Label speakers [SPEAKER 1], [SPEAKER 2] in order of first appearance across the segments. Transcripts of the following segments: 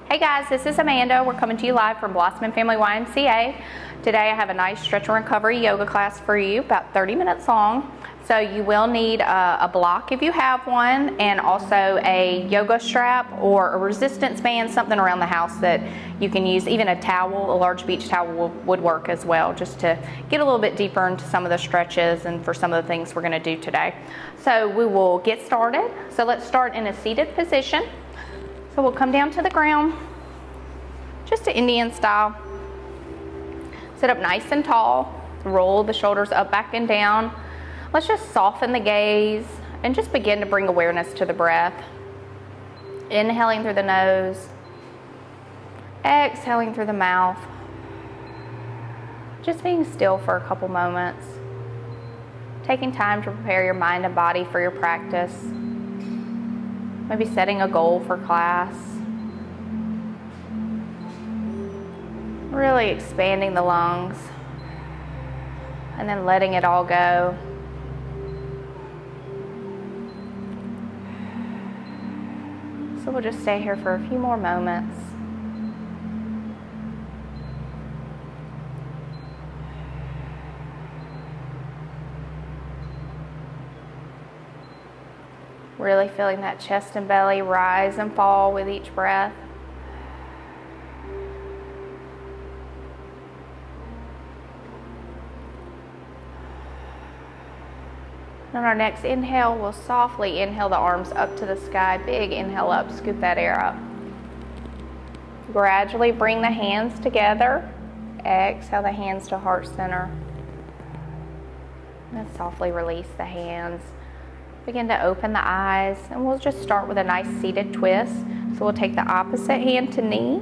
[SPEAKER 1] Hey guys, this is Amanda. We're coming to you live from Blossoming Family YMCA. Today I have a nice stretch and recovery yoga class for you, about 30 minutes long. So you will need a block if you have one, and also a yoga strap or a resistance band, something around the house that you can use. Even a towel, a large beach towel would work as well, just to get a little bit deeper into some of the stretches and for some of the things we're going to do today. So we will get started. So let's start in a seated position. So we'll come down to the ground, just an Indian style. Sit up nice and tall, roll the shoulders up, back, and down. Let's just soften the gaze and just begin to bring awareness to the breath. Inhaling through the nose, exhaling through the mouth. Just being still for a couple moments. Taking time to prepare your mind and body for your practice. Maybe setting a goal for class. Really expanding the lungs. And then letting it all go. So we'll just stay here for a few more moments. Really feeling that chest and belly rise and fall with each breath. On our next inhale, we'll softly inhale the arms up to the sky. Big inhale up, scoop that air up. Gradually bring the hands together. Exhale the hands to heart center. And softly release the hands. Begin to open the eyes, and we'll just start with a nice seated twist. So we'll take the opposite hand to knee.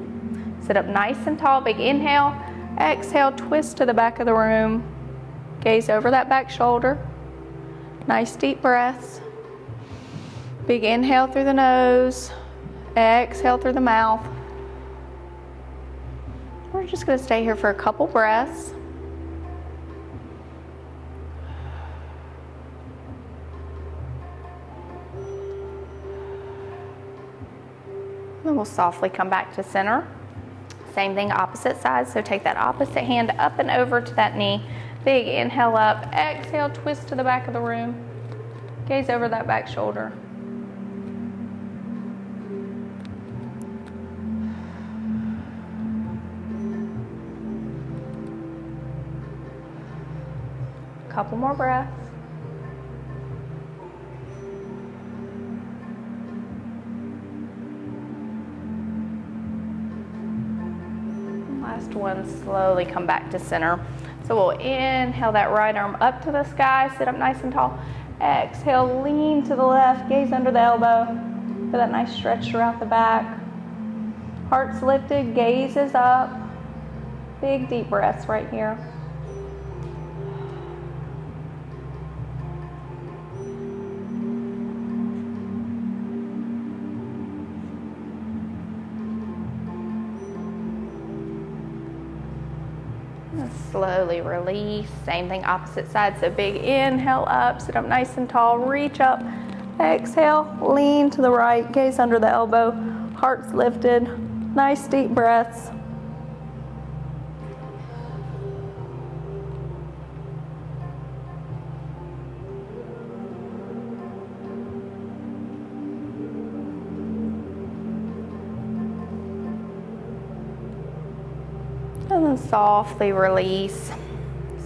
[SPEAKER 1] Sit up nice and tall, big inhale. Exhale, twist to the back of the room. Gaze over that back shoulder. Nice deep breaths. Big inhale through the nose. Exhale through the mouth. We're just going to stay here for a couple breaths. Then we'll softly come back to center. Same thing, opposite side. So take that opposite hand up and over to that knee. Big inhale up, exhale, twist to the back of the room. Gaze over that back shoulder. Couple more breaths. Last one, slowly come back to center. So we'll inhale that right arm up to the sky, sit up nice and tall. Exhale, lean to the left, gaze under the elbow. Feel that nice stretch throughout the back. Heart's lifted, gaze is up. Big deep breaths right here. Slowly release. Same thing, opposite side. So big inhale up, sit up nice and tall, reach up. Exhale, lean to the right, gaze under the elbow, heart's lifted. Nice deep breaths. And then softly release.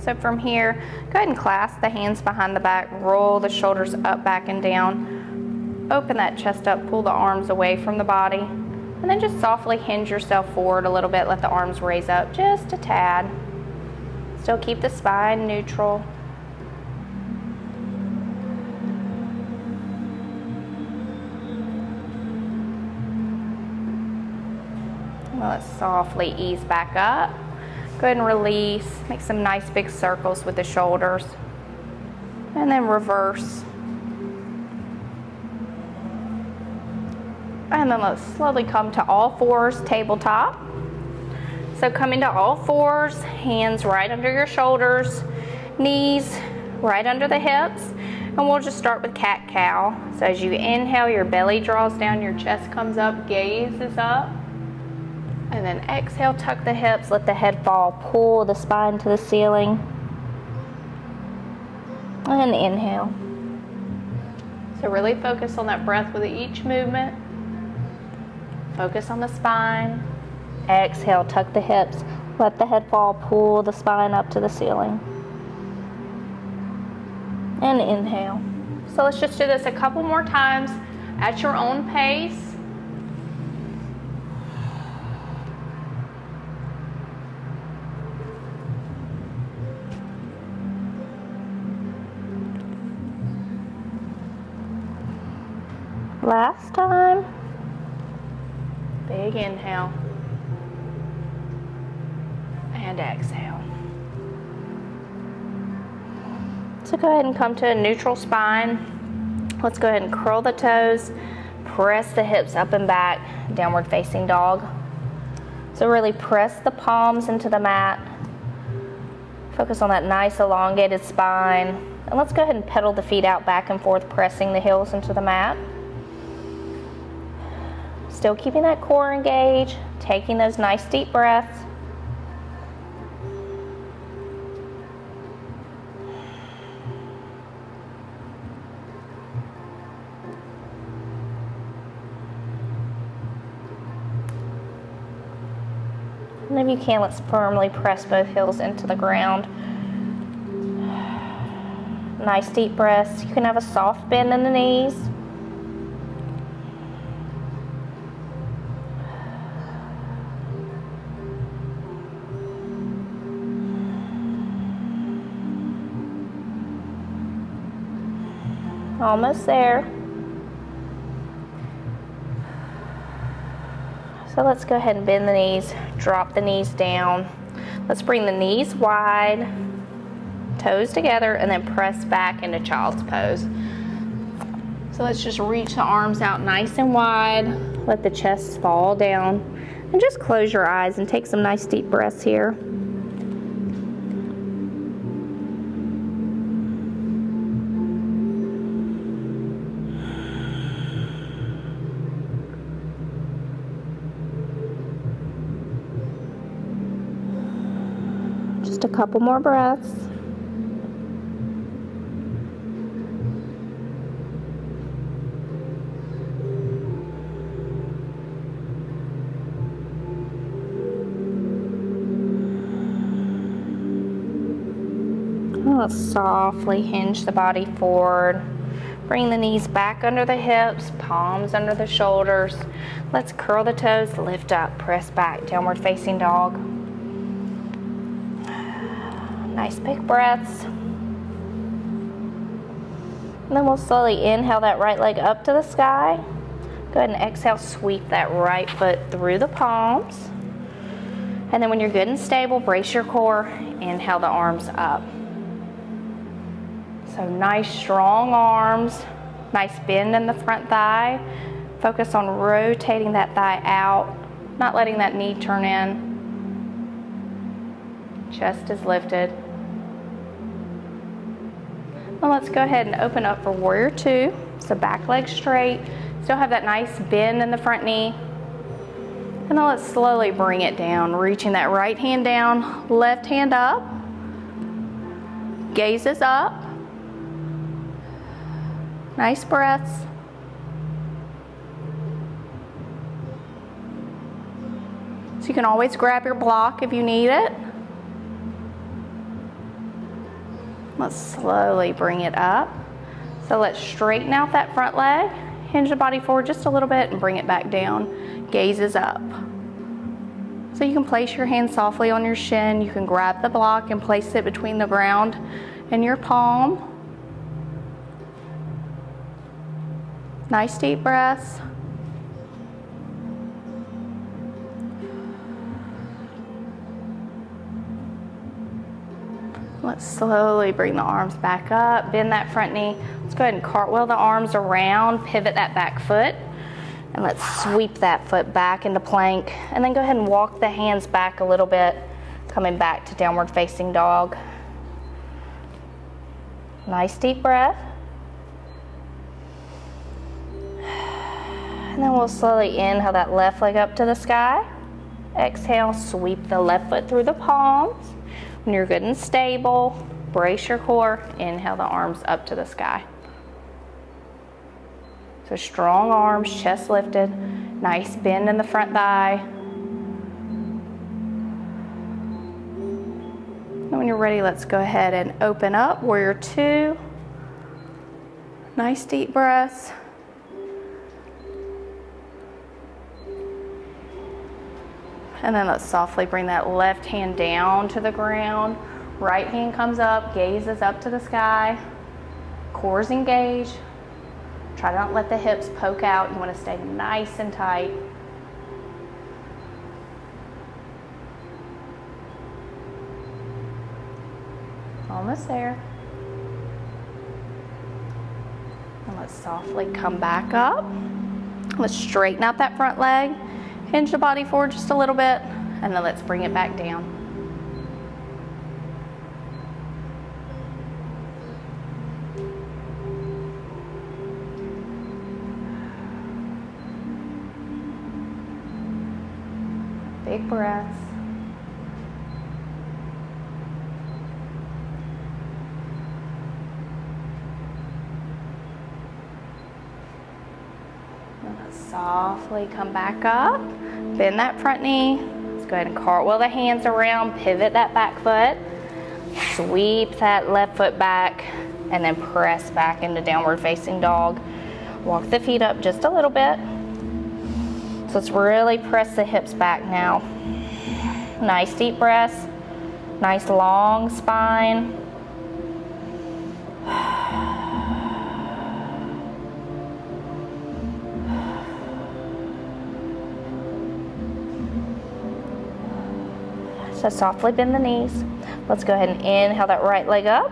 [SPEAKER 1] So from here, go ahead and clasp the hands behind the back, roll the shoulders up, back, and down. Open that chest up, pull the arms away from the body, and then just softly hinge yourself forward a little bit. Let the arms raise up just a tad. Still keep the spine neutral. Let's softly ease back up. Go ahead and release. Make some nice big circles with the shoulders. And then reverse. And then let's slowly come to all fours, tabletop. So come into all fours, hands right under your shoulders, knees right under the hips. And we'll just start with cat-cow. So as you inhale, your belly draws down, your chest comes up, gaze is up. And then exhale, tuck the hips, let the head fall, pull the spine to the ceiling. And inhale. So really focus on that breath with each movement. Focus on the spine. Exhale, tuck the hips, let the head fall, pull the spine up to the ceiling. And inhale. So let's just do this a couple more times at your own pace. Last time. Big inhale. And exhale. So go ahead and come to a neutral spine. Let's go ahead and curl the toes. Press the hips up and back. Downward facing dog. So really press the palms into the mat. Focus on that nice elongated spine. And let's go ahead and pedal the feet out back and forth, pressing the heels into the mat. Still keeping that core engaged, taking those nice deep breaths. And if you can, let's firmly press both heels into the ground. Nice deep breaths. You can have a soft bend in the knees. Almost there. So let's go ahead and bend the knees, drop the knees down. Let's bring the knees wide, toes together, and then press back into child's pose. So let's just reach the arms out nice and wide, let the chest fall down, and just close your eyes and take some nice deep breaths here. Just a couple more breaths. Let's softly hinge the body forward. Bring the knees back under the hips, palms under the shoulders. Let's curl the toes, lift up, press back, downward facing dog. Nice big breaths. And then we'll slowly inhale that right leg up to the sky. Go ahead and exhale, sweep that right foot through the palms. And then when you're good and stable, brace your core, inhale the arms up. So nice strong arms, nice bend in the front thigh. Focus on rotating that thigh out, not letting that knee turn in. Chest is lifted. Now let's go ahead and open up for warrior two. So back leg straight, still have that nice bend in the front knee. And then let's slowly bring it down, reaching that right hand down, left hand up. Gaze is up. Nice breaths. So you can always grab your block if you need it. Let's slowly bring it up. So let's straighten out that front leg, hinge the body forward just a little bit and bring it back down. Gaze is up. So you can place your hand softly on your shin. You can grab the block and place it between the ground and your palm. Nice deep breaths. Let's slowly bring the arms back up, bend that front knee. Let's go ahead and cartwheel the arms around, pivot that back foot, and let's sweep that foot back into plank. And then go ahead and walk the hands back a little bit, coming back to downward facing dog. Nice deep breath. And then we'll slowly inhale that left leg up to the sky. Exhale, sweep the left foot through the palms. When you're good and stable, brace your core. Inhale the arms up to the sky. So strong arms, chest lifted, nice bend in the front thigh. And when you're ready, let's go ahead and open up, warrior two. Nice deep breaths. And then let's softly bring that left hand down to the ground. Right hand comes up, gazes up to the sky. Core's engaged. Try to not let the hips poke out. You want to stay nice and tight. Almost there. And let's softly come back up. Let's straighten out that front leg. Hinge the body forward just a little bit, and then let's bring it back down. Big breaths. Softly come back up, bend that front knee. Let's go ahead and cartwheel the hands around, pivot that back foot, sweep that left foot back, and then press back into downward facing dog. Walk the feet up just a little bit. So let's really press the hips back now. Nice deep breaths, nice long spine. So softly bend the knees. Let's go ahead and inhale that right leg up.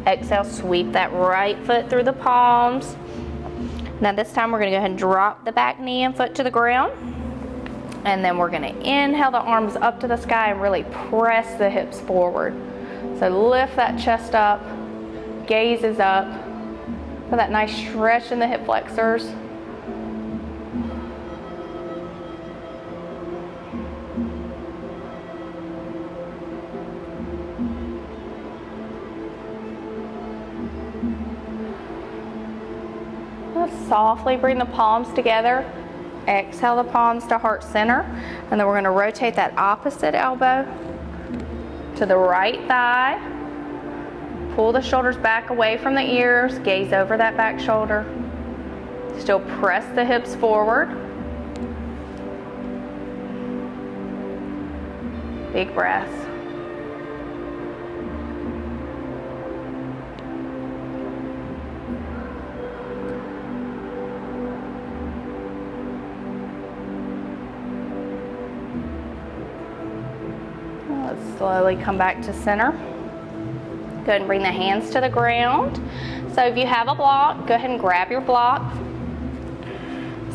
[SPEAKER 1] Exhale, sweep that right foot through the palms. Now this time we're gonna go ahead and drop the back knee and foot to the ground. And then we're gonna inhale the arms up to the sky and really press the hips forward. So lift that chest up, gazes up. Feel that nice stretch in the hip flexors. Softly bring the palms together. Exhale the palms to heart center. And then we're going to rotate that opposite elbow to the right thigh. Pull the shoulders back away from the ears. Gaze over that back shoulder. Still press the hips forward. Big breaths. Slowly come back to center. Go ahead and bring the hands to the ground. So if you have a block, go ahead and grab your block.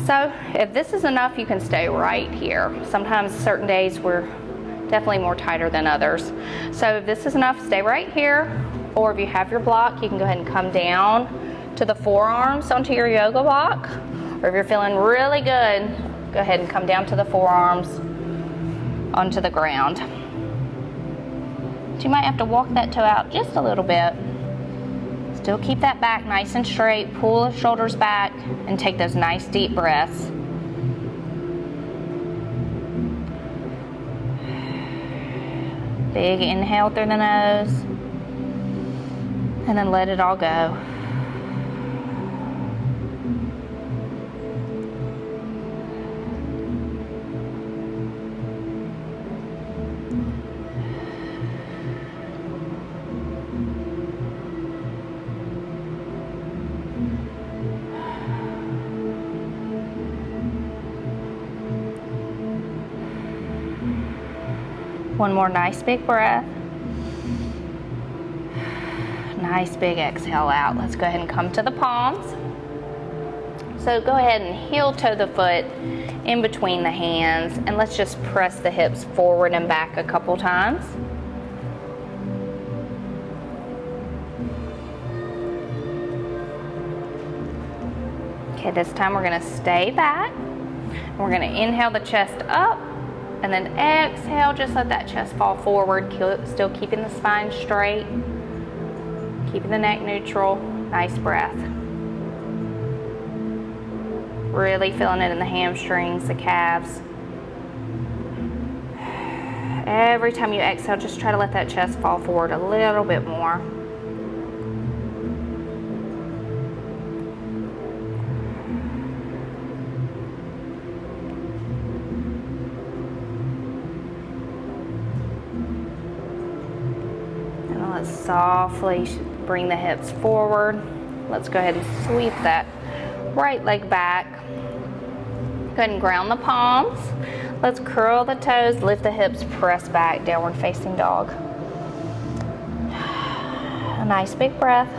[SPEAKER 1] So if this is enough, you can stay right here. Sometimes certain days we're definitely more tighter than others. So if this is enough, stay right here. Or if you have your block, you can go ahead and come down to the forearms onto your yoga block. Or if you're feeling really good, go ahead and come down to the forearms onto the ground. So you might have to walk that toe out just a little bit. Still keep that back nice and straight. Pull the shoulders back and take those nice deep breaths. Big inhale through the nose. And then let it all go. One more nice big breath. Nice big exhale out. Let's go ahead and come to the palms. So go ahead and heel toe the foot in between the hands, and let's just press the hips forward and back a couple times. Okay, this time we're gonna stay back. We're gonna inhale the chest up, And then exhale, just let that chest fall forward, still keeping the spine straight, keeping the neck neutral. Nice breath. Really feeling it in the hamstrings, the calves. Every time you exhale, just try to let that chest fall forward a little bit more. And let's softly bring the hips forward. Let's go ahead and sweep that right leg back. Go ahead and ground the palms. Let's curl the toes, lift the hips, press back, downward facing dog. A nice big breath.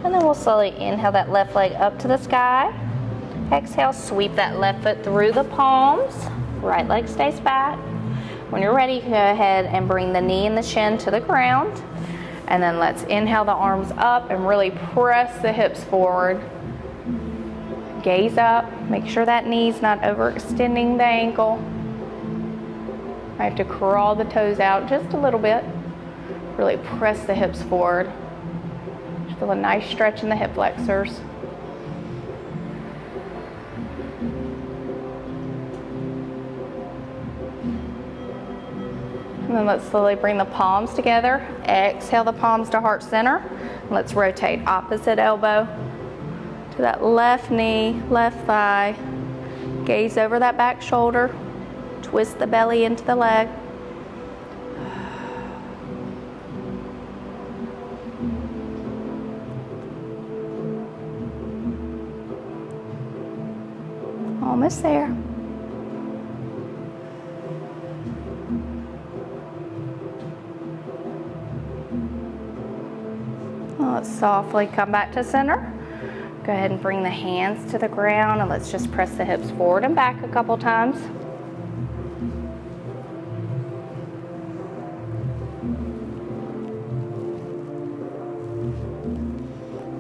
[SPEAKER 1] And then we'll slowly inhale that left leg up to the sky. Exhale, sweep that left foot through the palms. Right leg stays back. When you're ready, go ahead and bring the knee and the shin to the ground. And then let's inhale the arms up and really press the hips forward. Gaze up, make sure that knee's not overextending the ankle. I have to crawl the toes out just a little bit. Really press the hips forward. Just feel a nice stretch in the hip flexors. And then let's slowly bring the palms together. Exhale the palms to heart center. Let's rotate opposite elbow to that left knee, left thigh. Gaze over that back shoulder. Twist the belly into the leg. Almost there. Let's softly come back to center. Go ahead and bring the hands to the ground and let's just press the hips forward and back a couple times.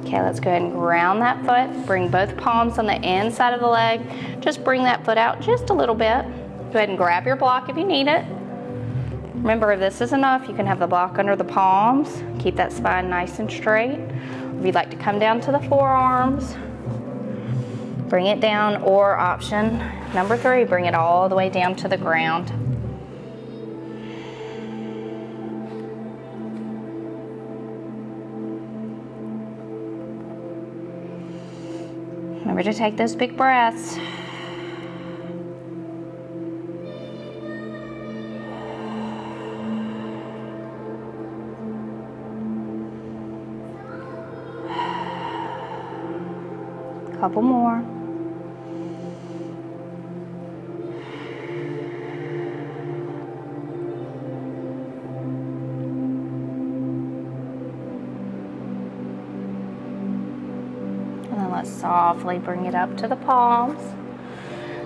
[SPEAKER 1] Okay, let's go ahead and ground that foot. Bring both palms on the inside of the leg. Just bring that foot out just a little bit. Go ahead and grab your block if you need it. Remember, if this is enough, you can have the block under the palms. Keep that spine nice and straight. If you'd like to come down to the forearms, bring it down, or option number 3, bring it all the way down to the ground. Remember to take those big breaths. Couple more. And then let's softly bring it up to the palms.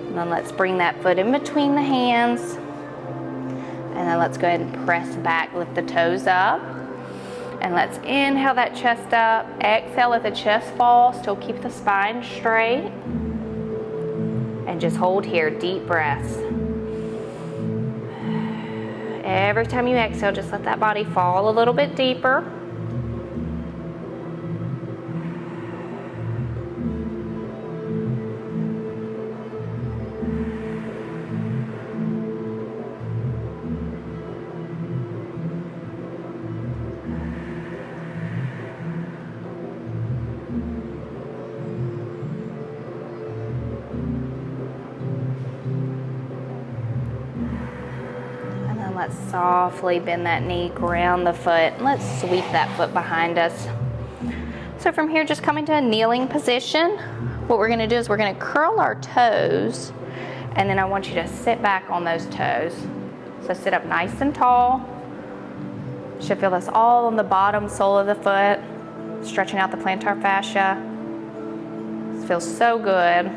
[SPEAKER 1] And then let's bring that foot in between the hands. And then let's go ahead and press back, lift the toes up. And let's inhale that chest up. Exhale, let the chest fall. Still keep the spine straight. And just hold here, deep breaths. Every time you exhale, just let that body fall a little bit deeper. Let's softly bend that knee, ground the foot, and let's sweep that foot behind us. So from here, just coming to a kneeling position, what we're gonna do is we're gonna curl our toes, and then I want you to sit back on those toes. So sit up nice and tall. Should feel this all on the bottom sole of the foot, stretching out the plantar fascia. This feels so good.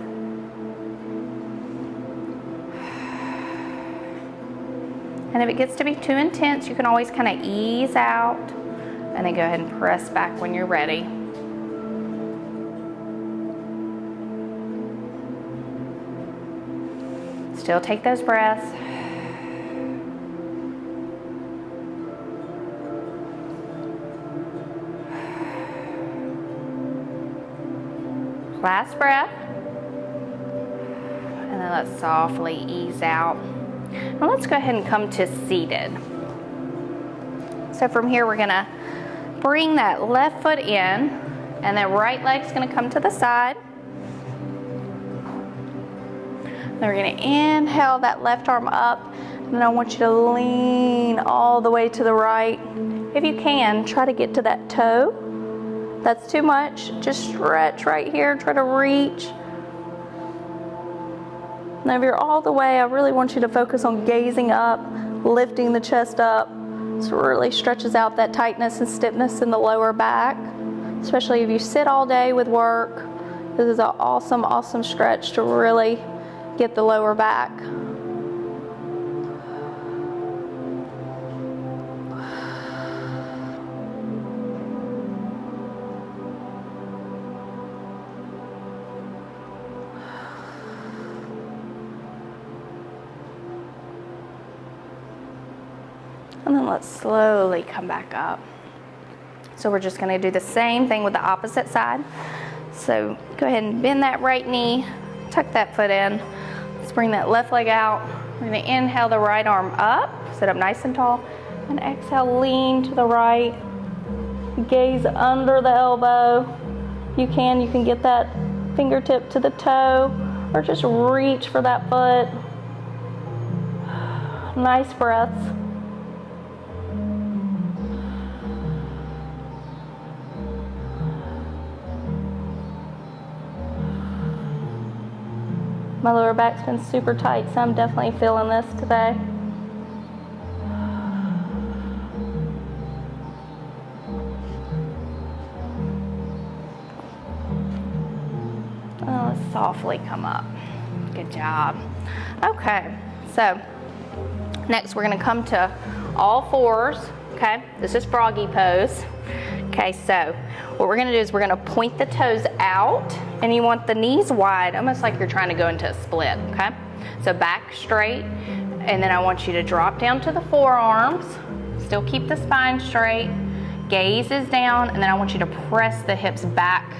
[SPEAKER 1] And if it gets to be too intense, you can always kind of ease out and then go ahead and press back when you're ready. Still take those breaths. Last breath. And then let's softly ease out. Now let's go ahead and come to seated. So from here, we're gonna bring that left foot in, and then right leg's gonna come to the side. Then we're gonna inhale that left arm up, and then I want you to lean all the way to the right. If you can, try to get to that toe. That's too much. Just stretch right here, try to reach. Now if you're all the way, I really want you to focus on gazing up, lifting the chest up. So it really stretches out that tightness and stiffness in the lower back, especially if you sit all day with work. This is an awesome, awesome stretch to really get the lower back. And then let's slowly come back up. So we're just gonna do the same thing with the opposite side. So go ahead and bend that right knee, tuck that foot in. Let's bring that left leg out. We're gonna inhale the right arm up, sit up nice and tall, and exhale, lean to the right. Gaze under the elbow. If you can get that fingertip to the toe, or just reach for that foot. Nice breaths. My lower back's been super tight, so I'm definitely feeling this today. Oh, let's softly come up. Good job. Okay, so next we're gonna come to all fours, okay? This is froggy pose. Okay, so what we're gonna do is we're gonna point the toes out, and you want the knees wide, almost like you're trying to go into a split, okay? So back straight, and then I want you to drop down to the forearms, still keep the spine straight, gaze is down, and then I want you to press the hips back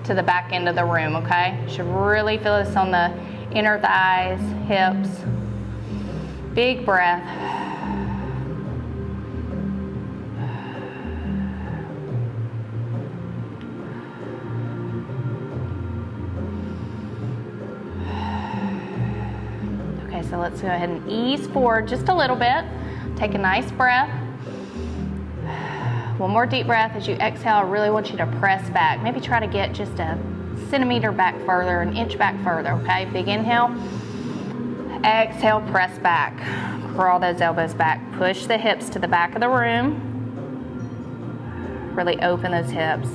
[SPEAKER 1] to the back end of the room, okay? You should really feel this on the inner thighs, hips. Big breath. So let's go ahead and ease forward just a little bit. Take a nice breath. One more deep breath. As you exhale, I really want you to press back. Maybe try to get just a centimeter back further, an inch back further, okay? Big inhale. Exhale, press back. Crawl those elbows back. Push the hips to the back of the room. Really open those hips.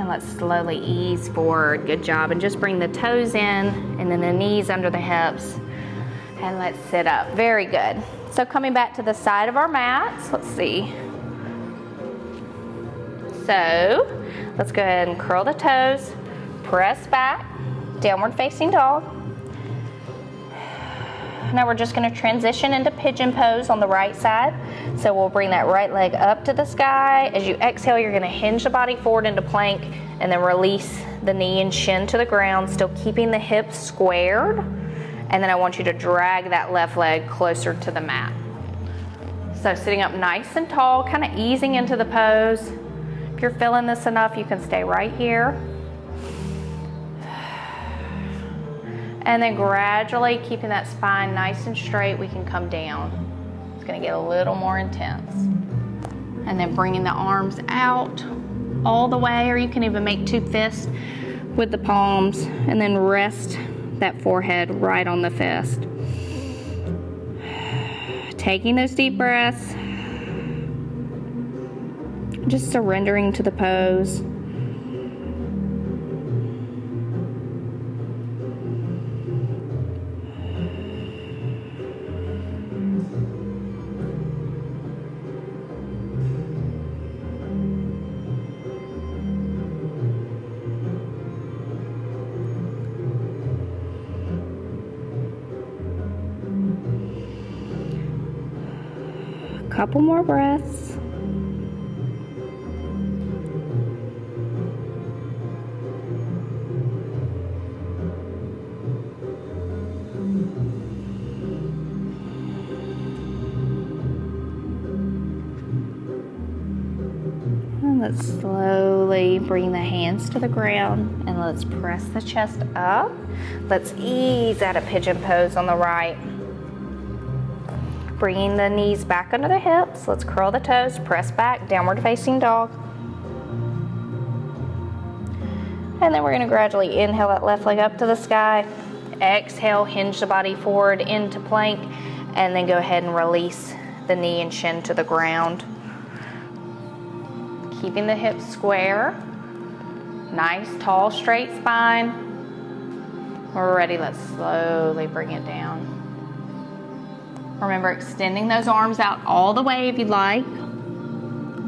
[SPEAKER 1] Let's slowly ease forward. Good job. And just bring the toes in and then the knees under the hips. And let's sit up. Very good. So coming back to the side of our mats, let's see. So let's go ahead and curl the toes, press back, downward facing dog. Now we're just going to transition into pigeon pose on the right side. So we'll bring that right leg up to the sky. As you exhale, you're going to hinge the body forward into plank and then release the knee and shin to the ground, still keeping the hips squared. And then I want you to drag that left leg closer to the mat. So sitting up nice and tall, kind of easing into the pose. If you're feeling this enough, you can stay right here. And then gradually keeping that spine nice and straight, we can come down. It's gonna get a little more intense. And then bringing the arms out all the way, or you can even make two fists with the palms, and then rest that forehead right on the fist. Taking those deep breaths, just surrendering to the pose. Couple more breaths. And let's slowly bring the hands to the ground and let's press the chest up. Let's ease out of pigeon pose on the right. Bringing the knees back under the hips. Let's curl the toes, press back, downward facing dog. And then we're going to gradually inhale that left leg up to the sky. Exhale, hinge the body forward into plank, and then go ahead and release the knee and shin to the ground. Keeping the hips square. Nice, tall, straight spine. We're ready. Let's slowly bring it down. Remember extending those arms out all the way if you'd like,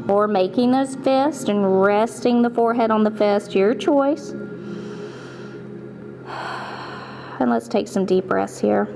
[SPEAKER 1] or making those fists and resting the forehead on the fist, your choice. And let's take some deep breaths here.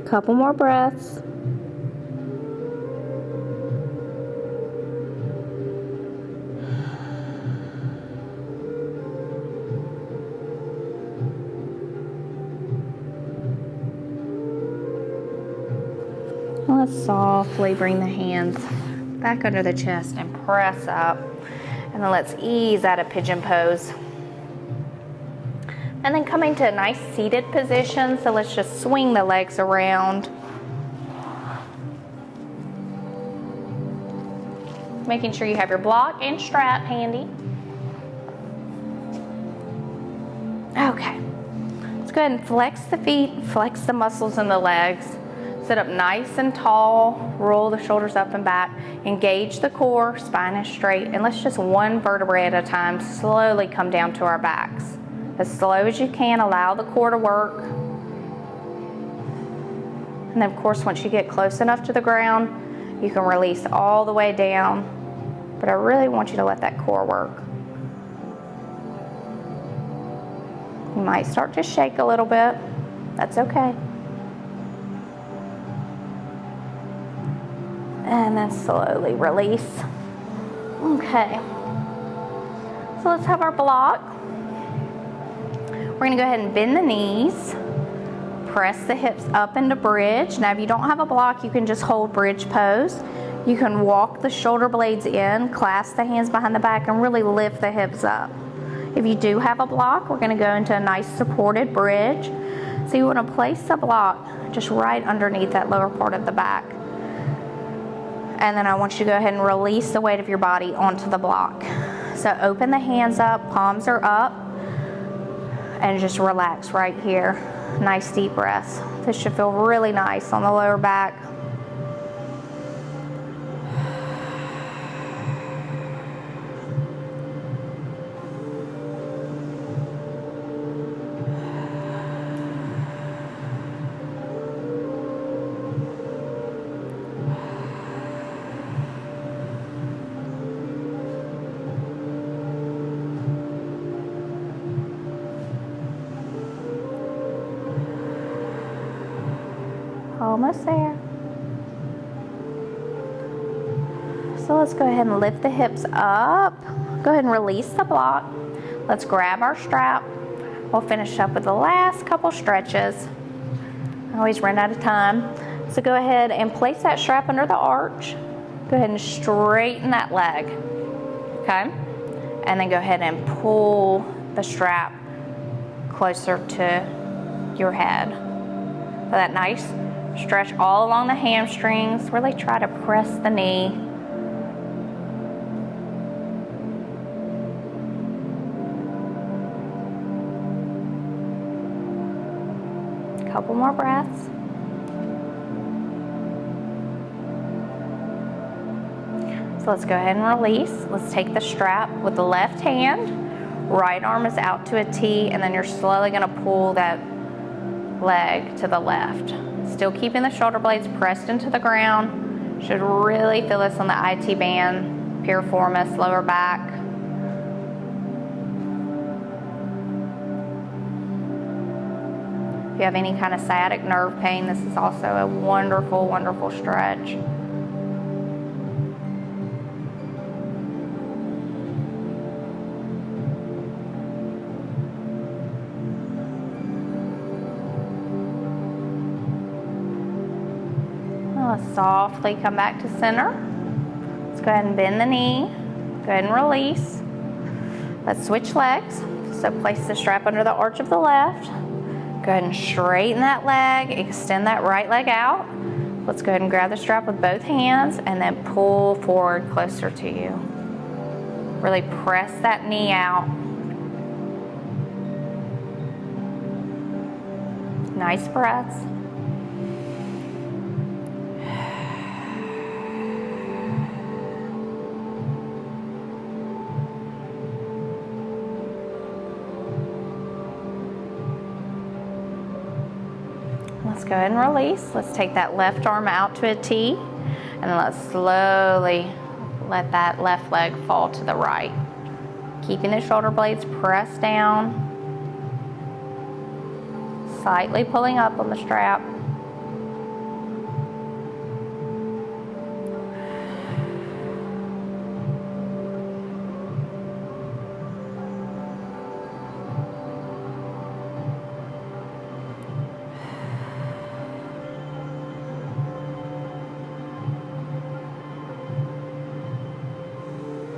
[SPEAKER 1] Couple more breaths. Let's softly bring the hands back under the chest and press up. And then let's ease out of pigeon pose. And then coming to a nice seated position, so let's just swing the legs around. Making sure you have your block and strap handy. Okay, let's go ahead and flex the feet, flex the muscles in the legs. Sit up nice and tall, roll the shoulders up and back, engage the core, spine is straight, and let's just one vertebrae at a time slowly come down to our backs. As slow as you can, allow the core to work. And then of course, once you get close enough to the ground, you can release all the way down. But I really want you to let that core work. You might start to shake a little bit. That's okay. And then slowly release. Okay. So let's have our block. We're gonna go ahead and bend the knees, press the hips up into bridge. Now if you don't have a block, you can just hold bridge pose. You can walk the shoulder blades in, clasp the hands behind the back, and really lift the hips up. If you do have a block, we're gonna go into a nice supported bridge. So you wanna place the block just right underneath that lower part of the back. And then I want you to go ahead and release the weight of your body onto the block. So open the hands up, palms are up, and just relax right here. Nice deep breaths. This should feel really nice on the lower back. Almost there. So let's go ahead and lift the hips up. Go ahead and release the block. Let's grab our strap. We'll finish up with the last couple stretches. I always run out of time. So go ahead and place that strap under the arch. Go ahead and straighten that leg, okay? And then go ahead and pull the strap closer to your head. So that nice stretch all along the hamstrings. Really try to press the knee. Couple more breaths. So let's go ahead and release. Let's take the strap with the left hand. Right arm is out to a T, and then you're slowly gonna pull that leg to the left. Still keeping the shoulder blades pressed into the ground. Should really feel this on the IT band, piriformis, lower back. If you have any kind of sciatic nerve pain, this is also a wonderful, wonderful stretch. Let's softly come back to center. Let's go ahead and bend the knee. Go ahead and release. Let's switch legs. So place the strap under the arch of the left. Go ahead and straighten that leg, extend that right leg out. Let's go ahead and grab the strap with both hands and then pull forward closer to you. Really press that knee out. Nice breaths. Let's go ahead and release. Let's take that left arm out to a T, and then let's slowly let that left leg fall to the right. Keeping the shoulder blades pressed down, slightly pulling up on the strap.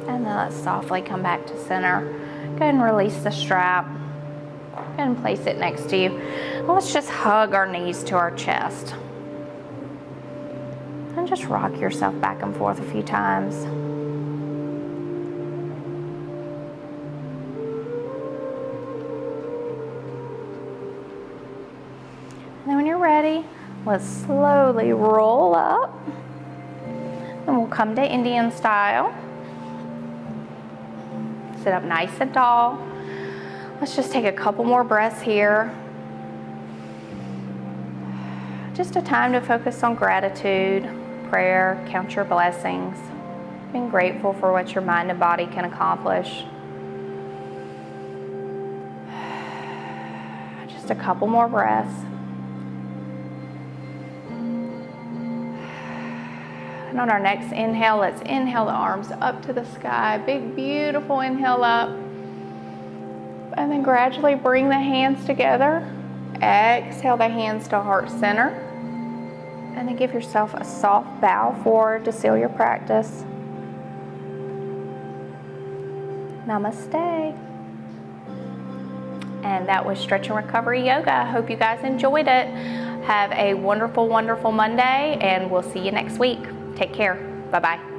[SPEAKER 1] And then let's softly come back to center. Go ahead and release the strap. Go ahead and place it next to you. And let's just hug our knees to our chest. And just rock yourself back and forth a few times. And then when you're ready, let's slowly roll up. And we'll come to Indian style. Sit up nice and tall. Let's just take a couple more breaths here. Just a time to focus on gratitude, prayer, count your blessings, being grateful for what your mind and body can accomplish. Just a couple more breaths. And on our next inhale, let's inhale the arms up to the sky. Big, beautiful inhale up. And then gradually bring the hands together. Exhale the hands to heart center. And then give yourself a soft bow forward to seal your practice. Namaste. And that was Stretch and Recovery Yoga. I hope you guys enjoyed it. Have a wonderful, wonderful Monday, and we'll see you next week. Take care. Bye-bye.